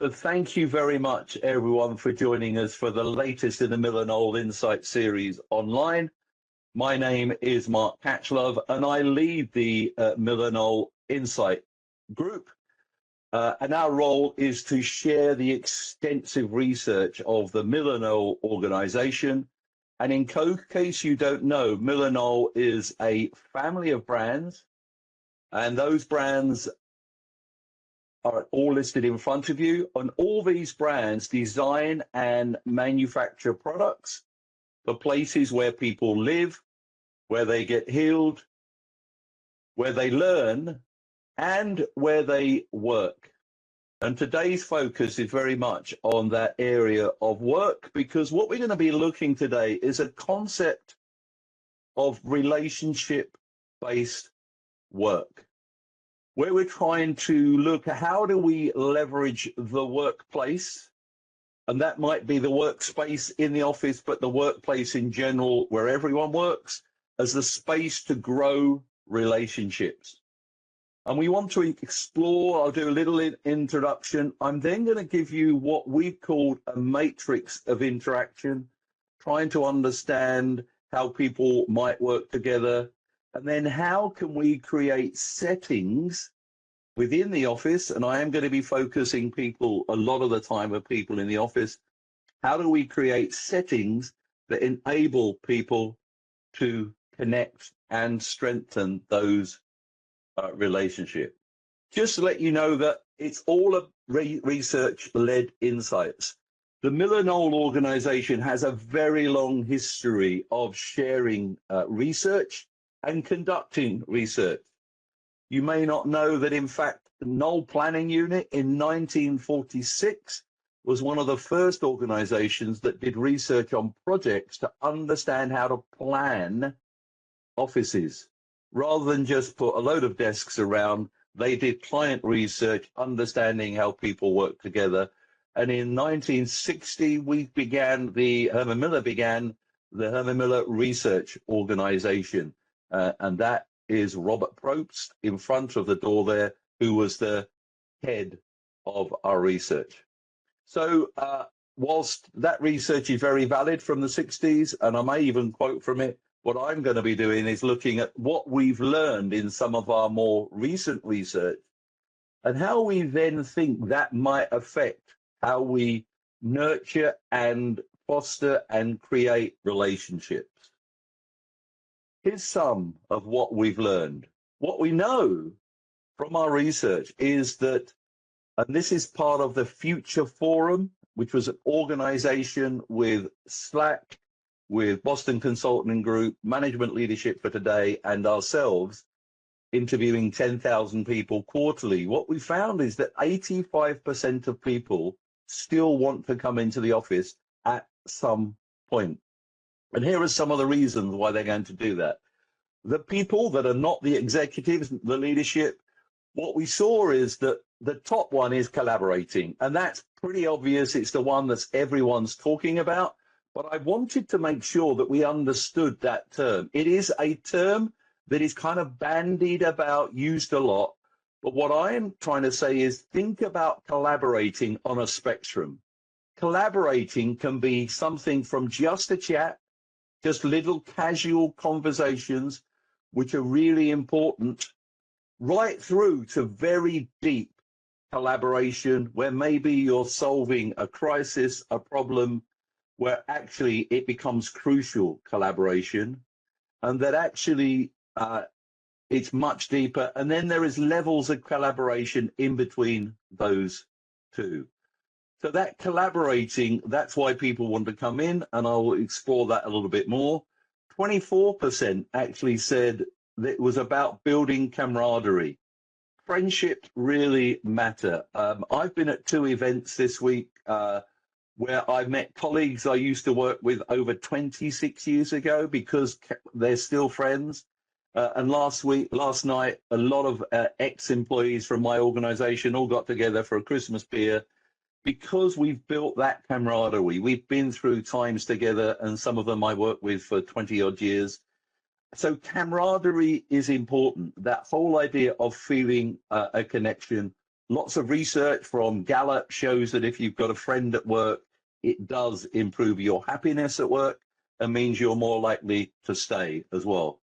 So thank you very much, everyone, for joining us for the latest in the MillerKnoll Insight series online. My name is Mark Catchlove, and I lead the MillerKnoll Insight group. And our role is to share the extensive research of the MillerKnoll organization. And in case you don't know, MillerKnoll is a family of brands, and those brands are all listed in front of you. And all these brands design and manufacture products for places where people live, where they get healed, where they learn, and where they work. And today's focus is very much on that area of work, because what we're going to be looking today is a concept of relationship-based work, where we're trying to look at how do we leverage the workplace, and that might be the workspace in the office, but the workplace in general, where everyone works, as the space to grow relationships. And we want to explore, I'll do a little introduction. I'm then going to give you what we've called a matrix of interaction, trying to understand how people might work together. And then how can we create settings within the office? And I am going to be focusing people a lot of the time with people in the office. How do we create settings that enable people to connect and strengthen those relationships? Just to let you know that it's all a research-led insights. The MillerKnoll organization has a very long history of sharing research and conducting research. You may not know that, in fact, the Knoll Planning Unit in 1946 was one of the first organizations that did research on projects to understand how to plan offices. Rather than just put a load of desks around, they did client research, understanding how people work together. And in 1960, Herman Miller began the Herman Miller Research Organization. And that is Robert Probst in front of the door there, who was the head of our research. So whilst that research is very valid from the 60s, and I may even quote from it, what I'm going to be doing is looking at what we've learned in some of our more recent research and how we then think that might affect how we nurture and foster and create relationships. Here's some of what we've learned. What we know from our research is that, and this is part of the Future Forum, which was an organization with Slack, with Boston Consulting Group, Management Leadership for Today, and ourselves, interviewing 10,000 people quarterly. What we found is that 85% of people still want to come into the office at some point. And here are some of the reasons why they're going to do that. The people that are not the executives, the leadership, what we saw is that the top one is collaborating. And that's pretty obvious. It's the one that everyone's talking about. But I wanted to make sure that we understood that term. It is a term that is kind of bandied about, used a lot. But what I am trying to say is think about collaborating on a spectrum. Collaborating can be something from just a chat, just little casual conversations, which are really important, right through to very deep collaboration, where maybe you're solving a crisis, a problem, where actually it becomes crucial collaboration, and that actually it's much deeper. And then there is levels of collaboration in between those two. So that collaborating, that's why people want to come in, and I'll explore that a little bit more. 24% actually said that it was about building camaraderie. Friendships really matter. I've been at 2 events this week where I met colleagues I used to work with over 26 years ago because they're still friends. And last night, a lot of ex-employees from my organization all got together for a Christmas beer because we've built that camaraderie. We've been through times together, and some of them I worked with for 20 odd years. So camaraderie is important. That whole idea of feeling a connection Lots of research from Gallup shows that if you've got a friend at work, it does improve your happiness at work and means you're more likely to stay as well.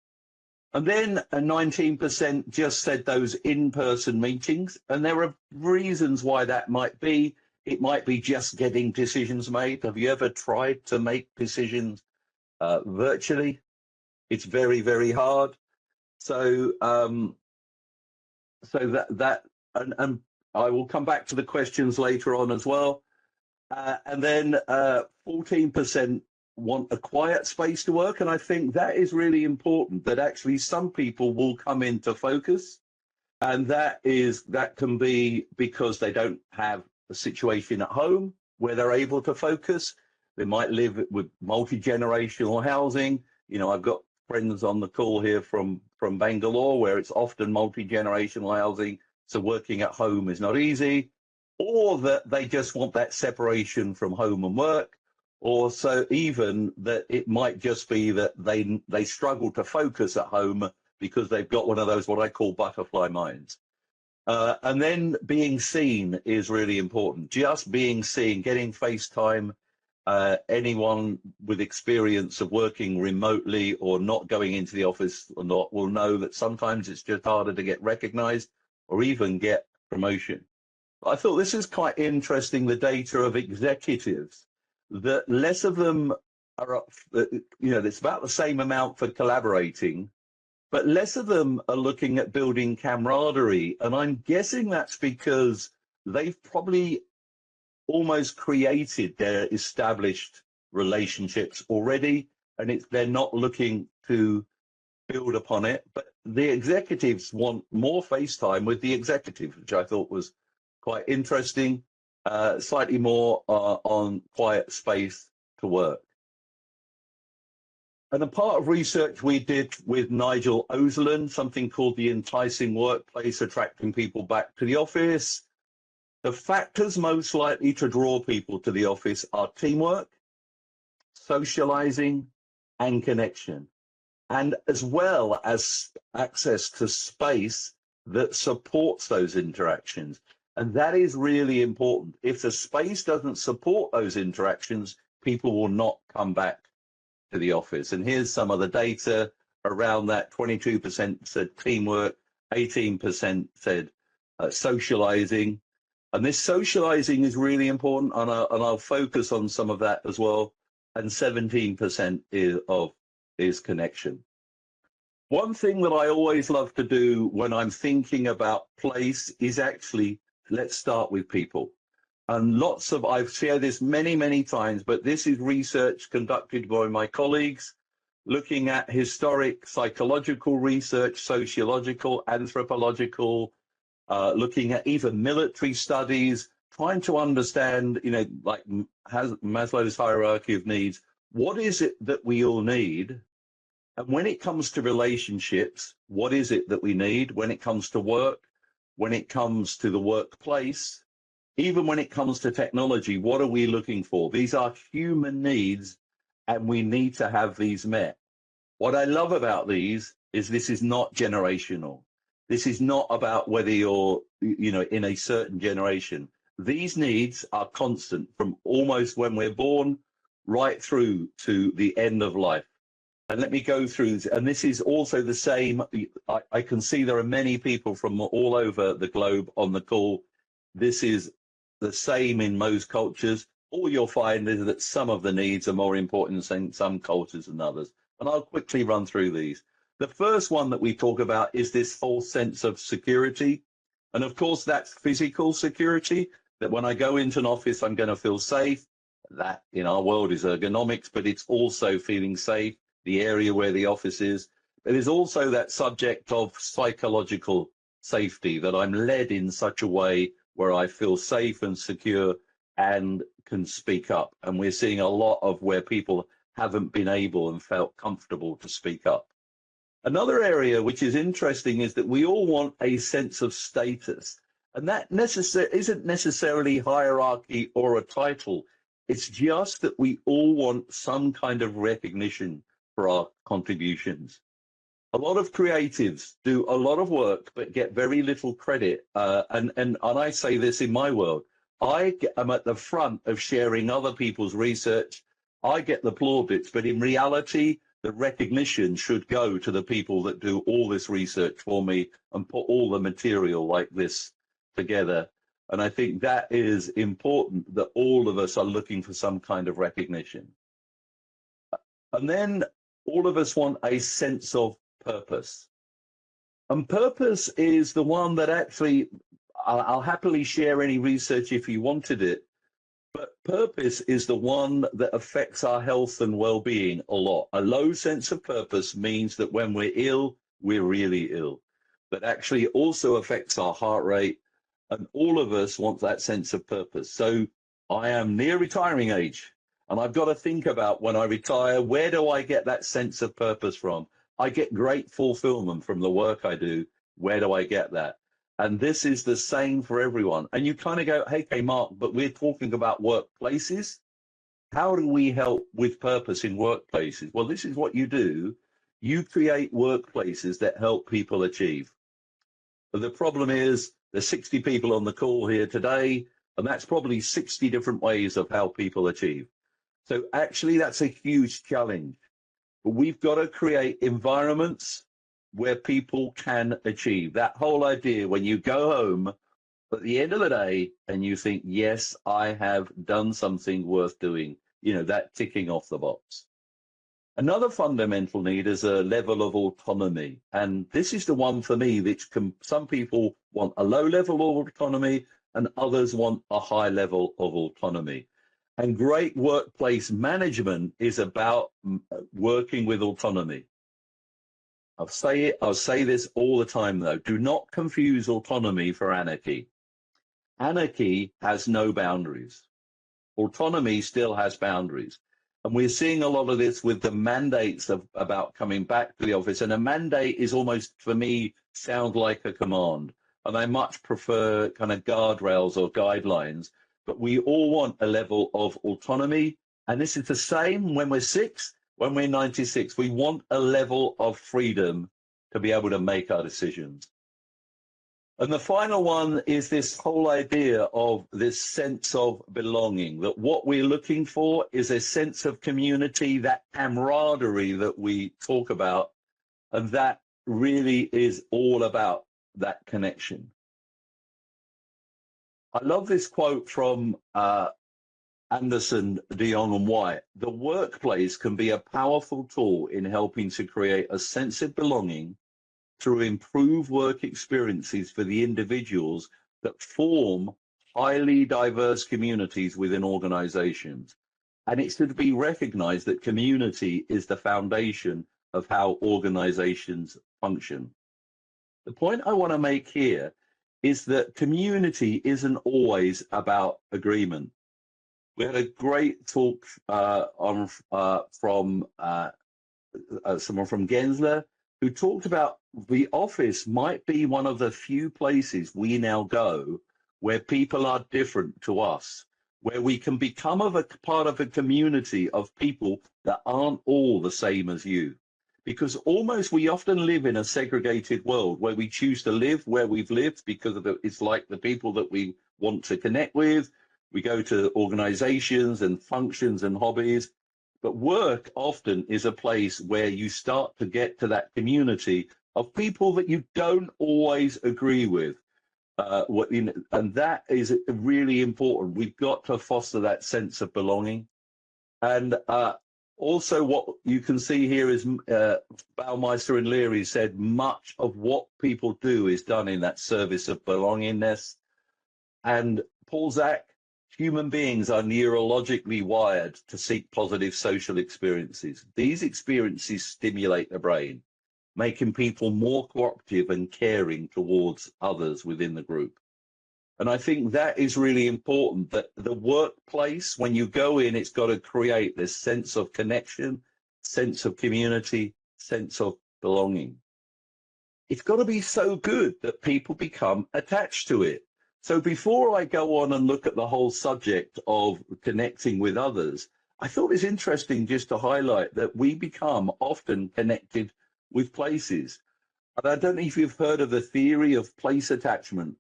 And then 19% just said those in-person meetings, and there are reasons why that might be. It might be just getting decisions made. Have you ever tried to make decisions virtually? It's very, very hard. So, and I will come back to the questions later on as well. And then 14% want a quiet space to work. And I think that is really important, that actually some people will come into focus. And that can be because they don't have a situation at home where they're able to focus. They might live with multi-generational housing. You know, I've got friends on the call here from Bangalore where it's often multi-generational housing. So working at home is not easy, or that they just want that separation from home and work, or so even that it might just be that they struggle to focus at home because they've got one of those, what I call butterfly minds. And then being seen is really important. Just being seen, getting FaceTime. Anyone with experience of working remotely or not going into the office or not will know that sometimes it's just harder to get recognized or even get promotion. I thought this is quite interesting, the data of executives, that less of them are, it's about the same amount for collaborating, but less of them are looking at building camaraderie. And I'm guessing that's because they've probably almost created their established relationships already, and they're not looking to build upon it. But the executives want more FaceTime with the executives, which I thought was quite interesting, slightly more on quiet space to work. And a part of research we did with Nigel Oserlin, something called the enticing workplace, attracting people back to the office. The factors most likely to draw people to the office are teamwork, socializing, and connection, and as well as access to space that supports those interactions. And that is really important. If the space doesn't support those interactions, people will not come back to the office. And here's some of the data around that. 22% said teamwork, 18% said socializing. And this socializing is really important, and I'll focus on some of that as well. And 17% is connection. One thing that I always love to do when I'm thinking about place is actually, let's start with people. And I've shared this many, many times, but this is research conducted by my colleagues, looking at historic psychological research, sociological, anthropological, looking at even military studies, trying to understand, like Maslow's hierarchy of needs, what is it that we all need? And when it comes to relationships, what is it that we need? When it comes to work, when it comes to the workplace, even when it comes to technology, what are we looking for? These are human needs, and we need to have these met. What I love about these is this is not generational. This is not about whether you're, in a certain generation. These needs are constant from almost when we're born right through to the end of life. And let me go through this. And this is also the same. I can see there are many people from all over the globe on the call. This is the same in most cultures. All you'll find is that some of the needs are more important in some cultures than others. And I'll quickly run through these. The first one that we talk about is this false sense of security. And of course, that's physical security, that when I go into an office, I'm going to feel safe. That in our world is ergonomics, but it's also feeling safe, the area where the office is. But there's also that subject of psychological safety, that I'm led in such a way where I feel safe and secure and can speak up. And we're seeing a lot of where people haven't been able and felt comfortable to speak up. Another area which is interesting is that we all want a sense of status, and that isn't necessarily hierarchy or a title. It's just that we all want some kind of recognition for our contributions. A lot of creatives do a lot of work but get very little credit. And I say this in my world. Am at the front of sharing other people's research. I get the plaudits, but in reality, the recognition should go to the people that do all this research for me and put all the material like this together. And I think that is important, that all of us are looking for some kind of recognition. And then all of us want a sense of purpose. And purpose is the one that actually, I'll happily share any research if you wanted it, but purpose is the one that affects our health and well-being a lot. A low sense of purpose means that when we're ill, we're really ill. But actually it also affects our heart rate, and all of us want that sense of purpose. So I am near retiring age, and I've got to think about when I retire, where do I get that sense of purpose from? I get great fulfillment from the work I do. Where do I get that? And this is the same for everyone. And you kind of go, hey, Mark, but we're talking about workplaces. How do we help with purpose in workplaces? Well, this is what you do. You create workplaces that help people achieve. But the problem is there's 60 people on the call here today, and that's probably 60 different ways of how people achieve. So actually, that's a huge challenge. But we've got to create environments where people can achieve. That whole idea when you go home at the end of the day and you think, yes, I have done something worth doing, you know, that ticking off the box. Another fundamental need is a level of autonomy. And this is the one for me, which some people want a low level of autonomy and others want a high level of autonomy. And great workplace management is about working with autonomy. I'll say this all the time though, do not confuse autonomy for anarchy. Anarchy has no boundaries. Autonomy still has boundaries. And we're seeing a lot of this with the mandates about coming back to the office. And a mandate is almost, for me, sound like a command. And I much prefer kind of guardrails or guidelines. But we all want a level of autonomy. And this is the same when we're 6, when we're 96. We want a level of freedom to be able to make our decisions. And the final one is this whole idea of this sense of belonging, that what we're looking for is a sense of community, that camaraderie that we talk about, and that really is all about that connection. I love this quote from Anderson, de Jong and White. The workplace can be a powerful tool in helping to create a sense of belonging through improved work experiences for the individuals that form highly diverse communities within organizations. And it should be recognized that community is the foundation of how organizations function. The point I want to make here is that community isn't always about agreement. We had a great talk from someone from Gensler, who talked about the office might be one of the few places we now go where people are different to us, where we can become a part of a community of people that aren't all the same as you. Because almost we often live in a segregated world where we choose to live where we've lived because of it's like the people that we want to connect with. We go to organizations and functions and hobbies. But work often is a place where you start to get to that community of people that you don't always agree with. And that is really important. We've got to foster that sense of belonging. And also what you can see here is Baumeister and Leary said much of what people do is done in that service of belongingness. And Paul Zak, human beings are neurologically wired to seek positive social experiences. These experiences stimulate the brain, making people more cooperative and caring towards others within the group. And I think that is really important, that the workplace, when you go in, it's got to create this sense of connection, sense of community, sense of belonging. It's got to be so good that people become attached to it. So before I go on and look at the whole subject of connecting with others, I thought it's interesting just to highlight that we become often connected with places. And I don't know if you've heard of the theory of place attachment,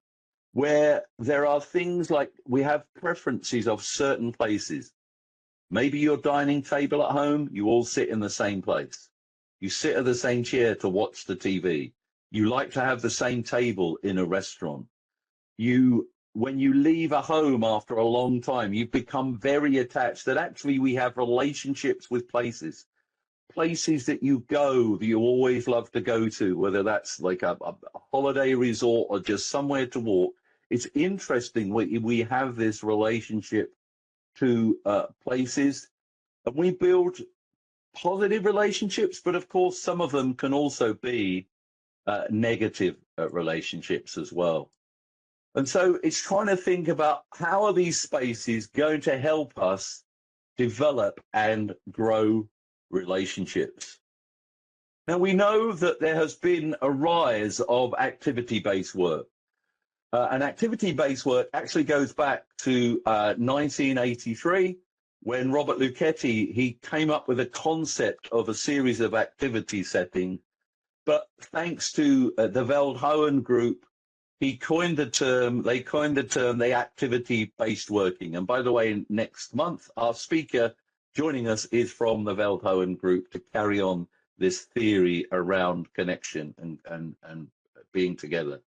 where there are things like we have preferences of certain places. Maybe your dining table at home, you all sit in the same place. You sit at the same chair to watch the TV. You like to have the same table in a restaurant. When you leave a home after a long time, you've become very attached that actually we have relationships with places. Places that you go, that you always love to go to, whether that's like a holiday resort or just somewhere to walk. It's interesting we have this relationship to places, and we build positive relationships, but of course some of them can also be negative relationships as well. And so it's trying to think about how are these spaces going to help us develop and grow relationships. Now, we know that there has been a rise of activity-based work. And activity-based work actually goes back to 1983, when Robert Lucchetti, he came up with a concept of a series of activity setting. But thanks to the Veldhoven group, they coined the term the activity-based working. And by the way, next month, our speaker joining us is from the Veldhoven group to carry on this theory around connection and being together.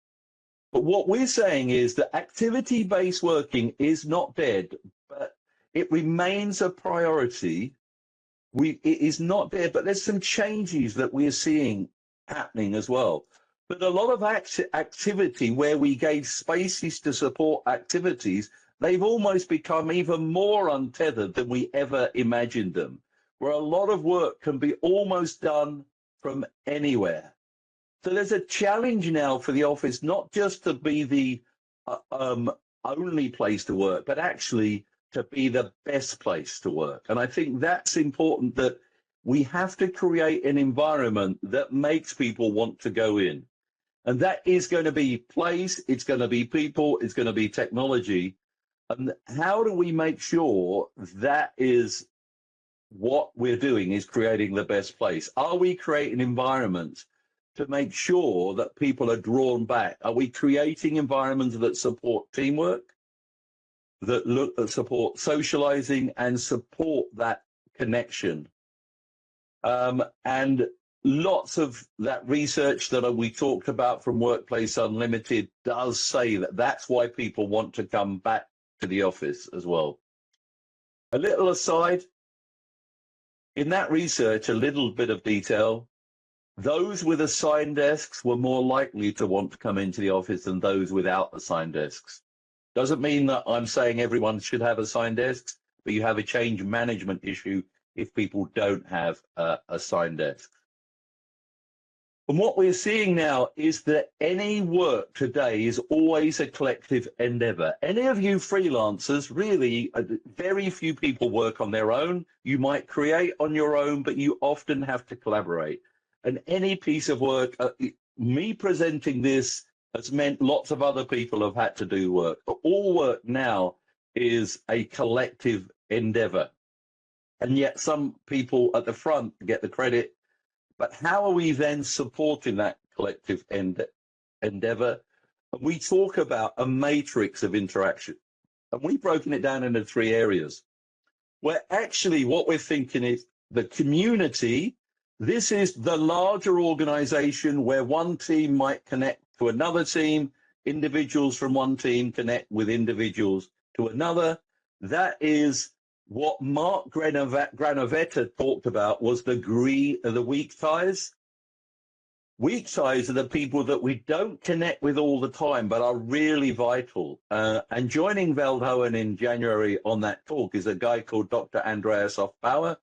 But what we're saying is that activity-based working is not dead, but it remains a priority. It is not dead, but there's some changes that we're seeing happening as well. But a lot of activity where we gave spaces to support activities, they've almost become even more untethered than we ever imagined them, where a lot of work can be almost done from anywhere. So there's a challenge now for the office, not just to be the only place to work, but actually to be the best place to work. And I think that's important, that we have to create an environment that makes people want to go in. And that is going to be place, it's going to be people, it's going to be technology. And how do we make sure that is what we're doing, is creating the best place? Are we creating environments to make sure that people are drawn back? Are we creating environments that support teamwork, that support socializing and support that connection? And lots of that research that we talked about from Workplace Unlimited does say that that's why people want to come back to the office as well. A little aside, in that research, a little bit of detail, those with assigned desks were more likely to want to come into the office than those without assigned desks. Doesn't mean that I'm saying everyone should have assigned desks, but you have a change management issue if people don't have assigned desks. And what we're seeing now is that any work today is always a collective endeavor. Any of you freelancers, really, very few people work on their own. You might create on your own, but you often have to collaborate. And any piece of work, me presenting this has meant lots of other people have had to do work. But all work now is a collective endeavor. And yet some people at the front get the credit. But how are we then supporting that collective endeavor? And we talk about a matrix of interaction. And we've broken it down into 3 areas, where actually what we're thinking is the community. This is the larger organization where one team might connect to another team, individuals from one team connect with individuals to another. That is what Mark Catchllove talked about, was the weak ties. Weak ties are the people that we don't connect with all the time, but are really vital. And joining Veldhoven in January on that talk is a guy called Dr. Andreas Hoffbauer.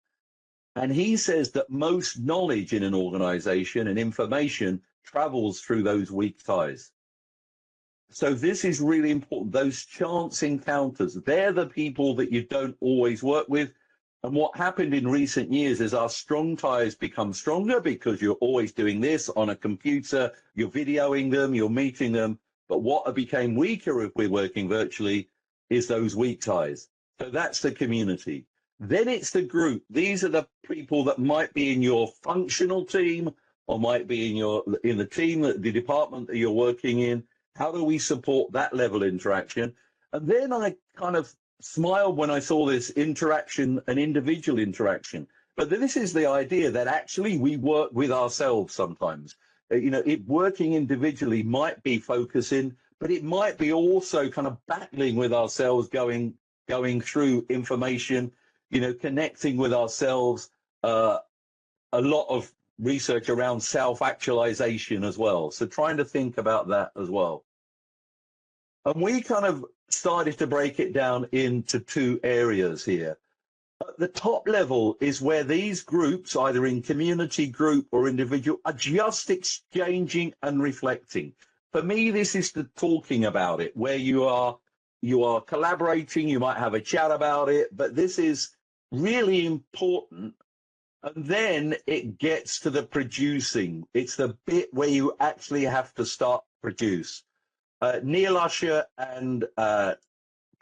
And he says that most knowledge in an organization and information travels through those weak ties. So this is really important. Those chance encounters, they're the people that you don't always work with. And what happened in recent years is our strong ties become stronger because you're always doing this on a computer, you're videoing them, you're meeting them. But what became weaker if we're working virtually is those weak ties. So that's the community. Then it's the group. These are the people that might be in your functional team or might be in the team, the department that you're working in. How do we support that level of interaction? And then I kind of smiled when I saw this interaction, an individual interaction. But this is the idea that actually we work with ourselves sometimes. Working individually might be focusing, but it might be also kind of battling with ourselves, going through information, connecting with ourselves. A lot of research around self-actualization as well. So trying to think about that as well. And we kind of started to break it down into two areas here. At the top level is where these groups, either in community group or individual, are just exchanging and reflecting. For me, this is the talking about it, where you are collaborating, you might have a chat about it, but this is really important. And then it gets to the producing. It's the bit where you actually have to start produce. Neil Usher and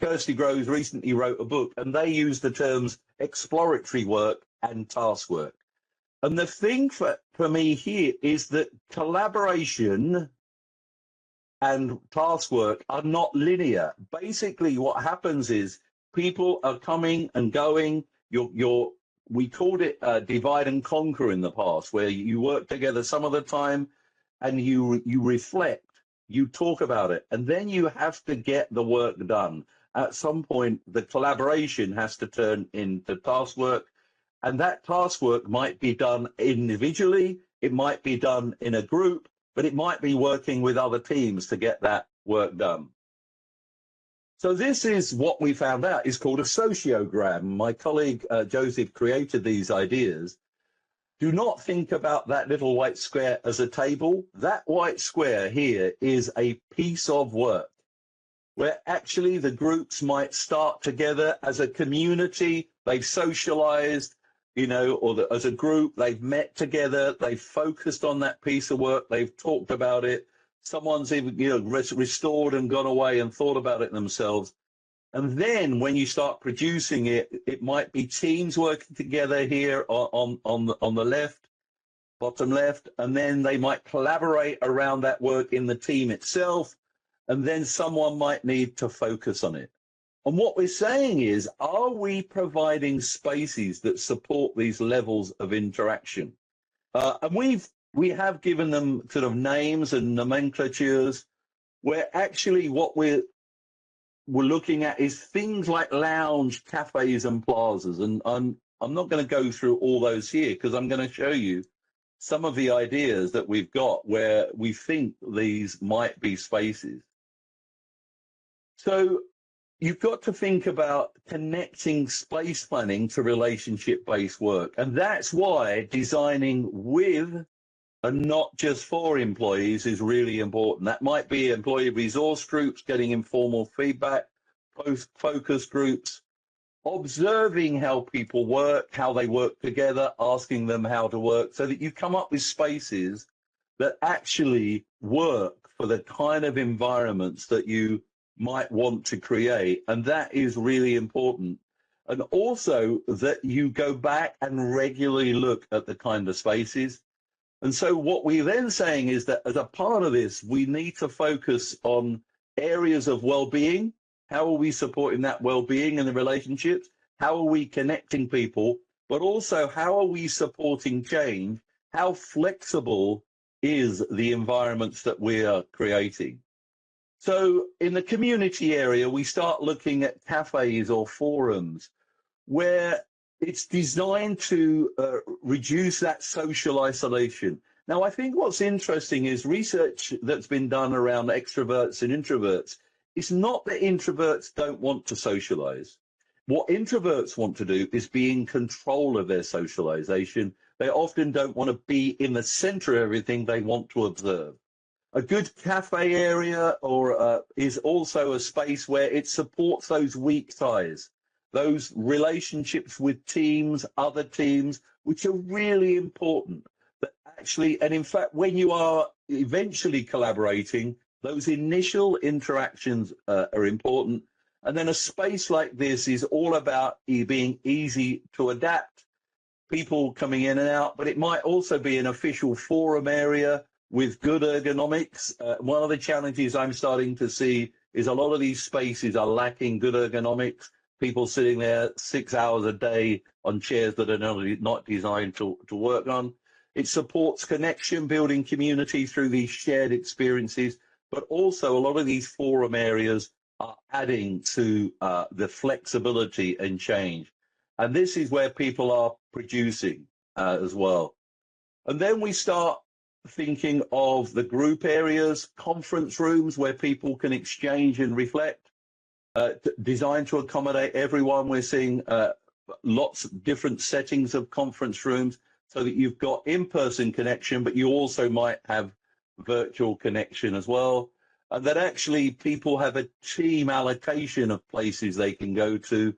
Kirsty Groves recently wrote a book, and they use the terms exploratory work and task work. And the thing for me here is that collaboration and task work are not linear. Basically, what happens is people are coming and going. We called it divide and conquer in the past, where you work together some of the time and you reflect, you talk about it, and then you have to get the work done. At some point, the collaboration has to turn into task work, and that task work might be done individually, it might be done in a group, but it might be working with other teams to get that work done. So this is what we found out is called a sociogram. My colleague Joseph created these ideas. Do not think about that little white square as a table. That white square here is a piece of work where actually the groups might start together as a community. They've socialized, as a group, they've met together, they've focused on that piece of work, they've talked about it. Someone's even, restored and gone away and thought about it themselves. And then when you start producing it, it might be teams working together here on the left, bottom left, and then they might collaborate around that work in the team itself, and then someone might need to focus on it. And what we're saying is, are we providing spaces that support these levels of interaction? And we have given them sort of names and nomenclatures, where actually what we're looking at is things like lounge, cafes, and plazas. And I'm not going to go through all those here, because I'm going to show you some of the ideas that we've got where we think these might be spaces. So you've got to think about connecting space planning to relationship-based work. And that's why designing with and not just for employees is really important. That might be employee resource groups, getting informal feedback, focus groups, observing how people work, how they work together, asking them how to work, so that you come up with spaces that actually work for the kind of environments that you might want to create. And that is really important. And also that you go back and regularly look at the kind of spaces. And so what we're then saying is that as a part of this, we need to focus on areas of well-being. How are we supporting that well-being in the relationships? How are we connecting people? But also, how are we supporting change? How flexible is the environments that we are creating? So in the community area, we start looking at cafes or forums where it's designed to reduce that social isolation. Now, I think what's interesting is research that's been done around extroverts and introverts. It's not that introverts don't want to socialize. What introverts want to do is be in control of their socialization. They often don't want to be in the center of everything. They want to observe. A good cafe area is also a space where it supports those weak ties, those relationships with teams, other teams, which are really important. That actually, and in fact, when you are eventually collaborating, those initial interactions are important. And then a space like this is all about being easy to adapt, people coming in and out, but it might also be an official forum area with good ergonomics. One of the challenges I'm starting to see is a lot of these spaces are lacking good ergonomics. People sitting there 6 hours a day on chairs that are not designed to work on. It supports connection, building community through these shared experiences, but also a lot of these forum areas are adding to the flexibility and change. And this is where people are producing as well. And then we start thinking of the group areas, conference rooms where people can exchange and reflect, designed to accommodate everyone. We're seeing lots of different settings of conference rooms so that you've got in-person connection, but you also might have virtual connection as well. And that actually people have a team allocation of places they can go to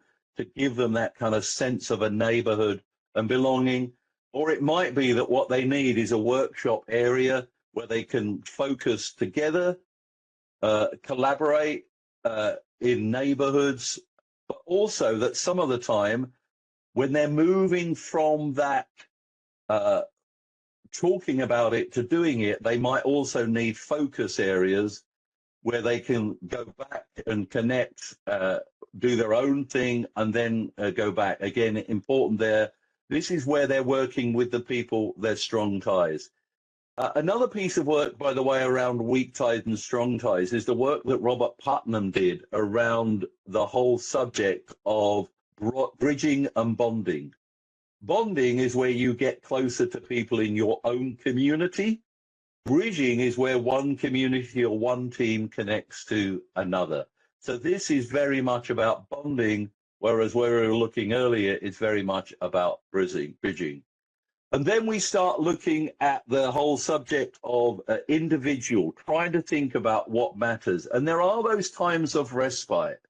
give them that kind of sense of a neighborhood and belonging. Or it might be that what they need is a workshop area where they can focus together, collaborate in neighborhoods, but also that some of the time when they're moving from that talking about it to doing it, they might also need focus areas where they can go back and connect, do their own thing, and then go back. Again, important there. This is where they're working with the people, their strong ties. Another piece of work, by the way, around weak ties and strong ties is the work that Robert Putnam did around the whole subject of bridging and bonding. Bonding is where you get closer to people in your own community. Bridging is where one community or one team connects to another. So this is very much about bonding, whereas where we were looking earlier, it's very much about bridging. And then we start looking at the whole subject of individual, trying to think about what matters. And there are those times of respite.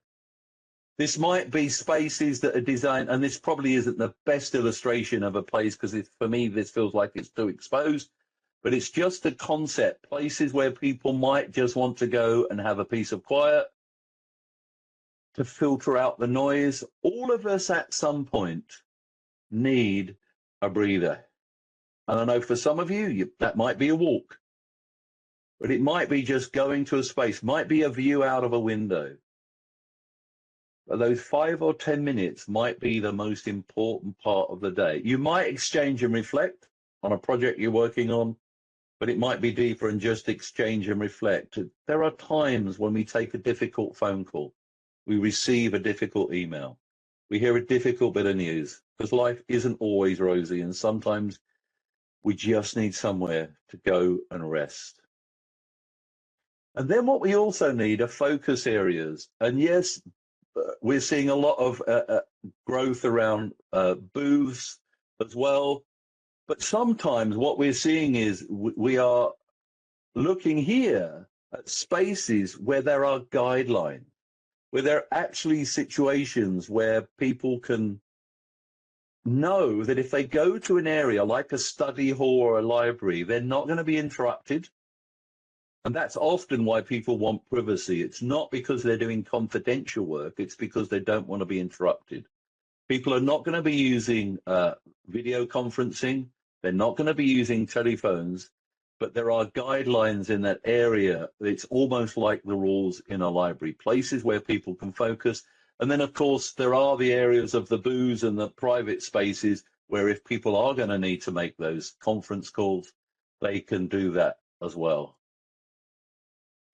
This might be spaces that are designed, and this probably isn't the best illustration of a place because for me, this feels like it's too exposed. But it's just a concept, places where people might just want to go and have a piece of quiet to filter out the noise. All of us at some point need a breather. And I know for some of you, that might be a walk, but it might be just going to a space, might be a view out of a window. But those 5 or 10 minutes might be the most important part of the day. You might exchange and reflect on a project you're working on, but it might be deeper and just exchange and reflect. There are times when we take a difficult phone call, we receive a difficult email, we hear a difficult bit of news, because life isn't always rosy, and sometimes we just need somewhere to go and rest. And then what we also need are focus areas. And yes, we're seeing a lot of growth around booths as well. But sometimes what we're seeing is we are looking here at spaces where there are guidelines, where there are actually situations where people can know that if they go to an area like a study hall or a library, they're not going to be interrupted. And that's often why people want privacy. It's not because they're doing confidential work, it's because they don't want to be interrupted. People are not going to be using video conferencing. They're not going to be using telephones, but there are guidelines in that area. It's almost like the rules in a library, places where people can focus. And then, of course, there are the areas of the booths and the private spaces where if people are going to need to make those conference calls, they can do that as well.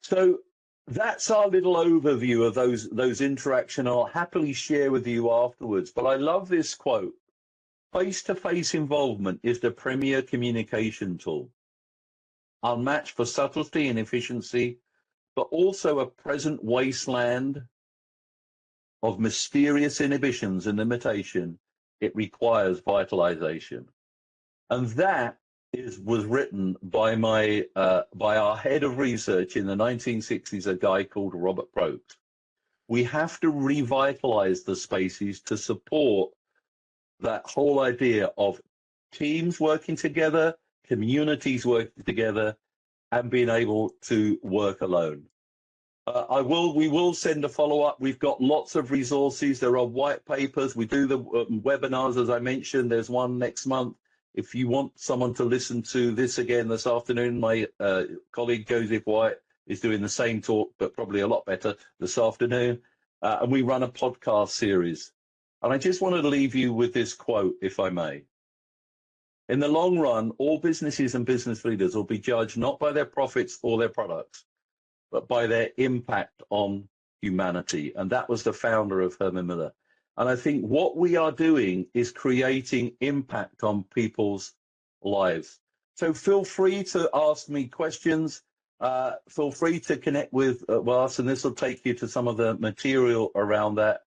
So that's our little overview of those interaction. I'll happily share with you afterwards. But I love this quote. Face-to-face involvement is the premier communication tool, unmatched for subtlety and efficiency, but also a present wasteland of mysterious inhibitions and limitation. It requires vitalization. And that was written by by our head of research in the 1960s, a guy called Robert Probst. We have to revitalize the spaces to support that whole idea of teams working together, communities working together, and being able to work alone. We will send a follow-up. We've got lots of resources. There are white papers. We do the webinars, as I mentioned. There's one next month. If you want someone to listen to this again this afternoon, my colleague Joseph White is doing the same talk, but probably a lot better this afternoon. And we run a podcast series. And I just wanted to leave you with this quote, if I may. In the long run, all businesses and business leaders will be judged not by their profits or their products, but by their impact on humanity. And that was the founder of Herman Miller. And I think what we are doing is creating impact on people's lives. So feel free to ask me questions. Feel free to connect with us, and this will take you to some of the material around that.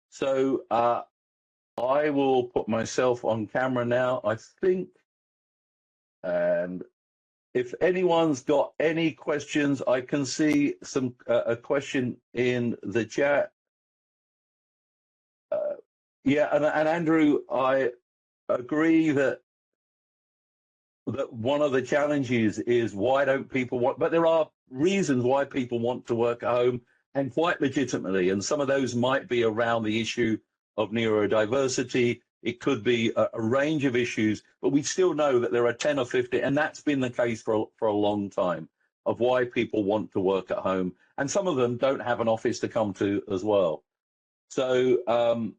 So I will put myself on camera now, I think, and if anyone's got any questions, I can see some a question in the chat. Yeah, and Andrew, I agree that one of the challenges is why don't people want, but there are reasons why people want to work at home, and quite legitimately, and some of those might be around the issue of neurodiversity. It could be a range of issues, but we still know that there are 10 or 50, and that's been the case for a long time, of why people want to work at home. And some of them don't have an office to come to as well. So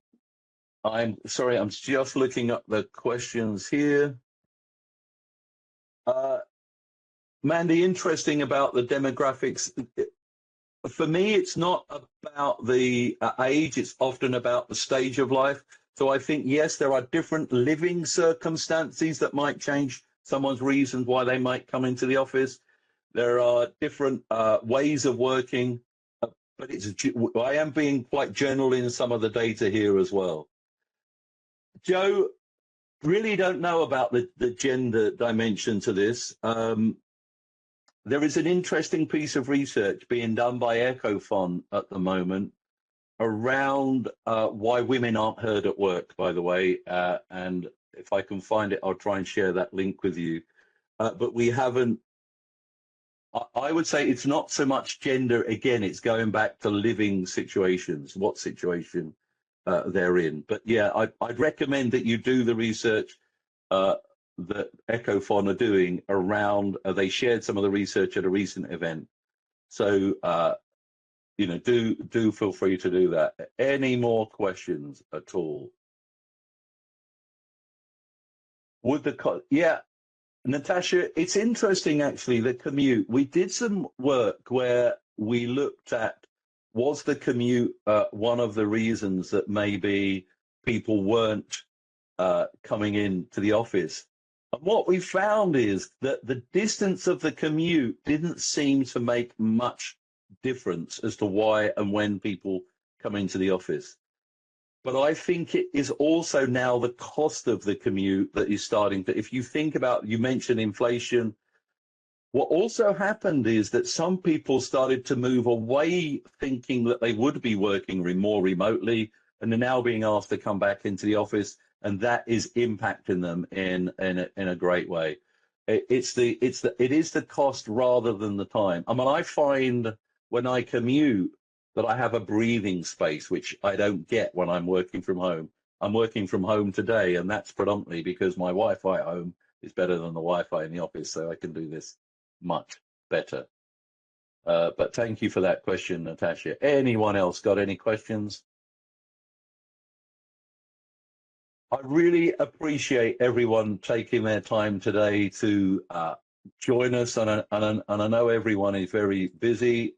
I'm sorry, I'm just looking up the questions here. Mandy, interesting about the demographics. For me, it's not about the age, it's often about the stage of life. So I think, yes, there are different living circumstances that might change someone's reasons why they might come into the office. There are different ways of working, but I am being quite general in some of the data here as well. Joe, really don't know about the gender dimension to this. There is an interesting piece of research being done by Ecofon at the moment around why women aren't heard at work, by the way, and if I can find it, I'll try and share that link with you. But we haven't, I would say it's not so much gender, again, it's going back to living situations, what situation they're in. But yeah, I'd recommend that you do the research that Ecofon are doing around, they shared some of the research at a recent event. So, you know, do feel free to do that. Any more questions at all? Yeah, Natasha, it's interesting actually, the commute. We did some work where we looked at, was the commute one of the reasons that maybe people weren't coming into the office? And what we found is that the distance of the commute didn't seem to make much difference as to why and when people come into the office. But I think it is also now the cost of the commute that is starting to, if you think about, you mentioned inflation, what also happened is that some people started to move away thinking that they would be working more remotely, and they're now being asked to come back into the office, and that is impacting them in a great way. It is the cost rather than the time. I mean, I find when I commute that I have a breathing space, which I don't get when I'm working from home. I'm working from home today, and that's predominantly because my Wi-Fi at home is better than the Wi-Fi in the office, so I can do this much better. But thank you for that question, Natasha. Anyone else got any questions? I really appreciate everyone taking their time today to join us, and I know everyone is very busy.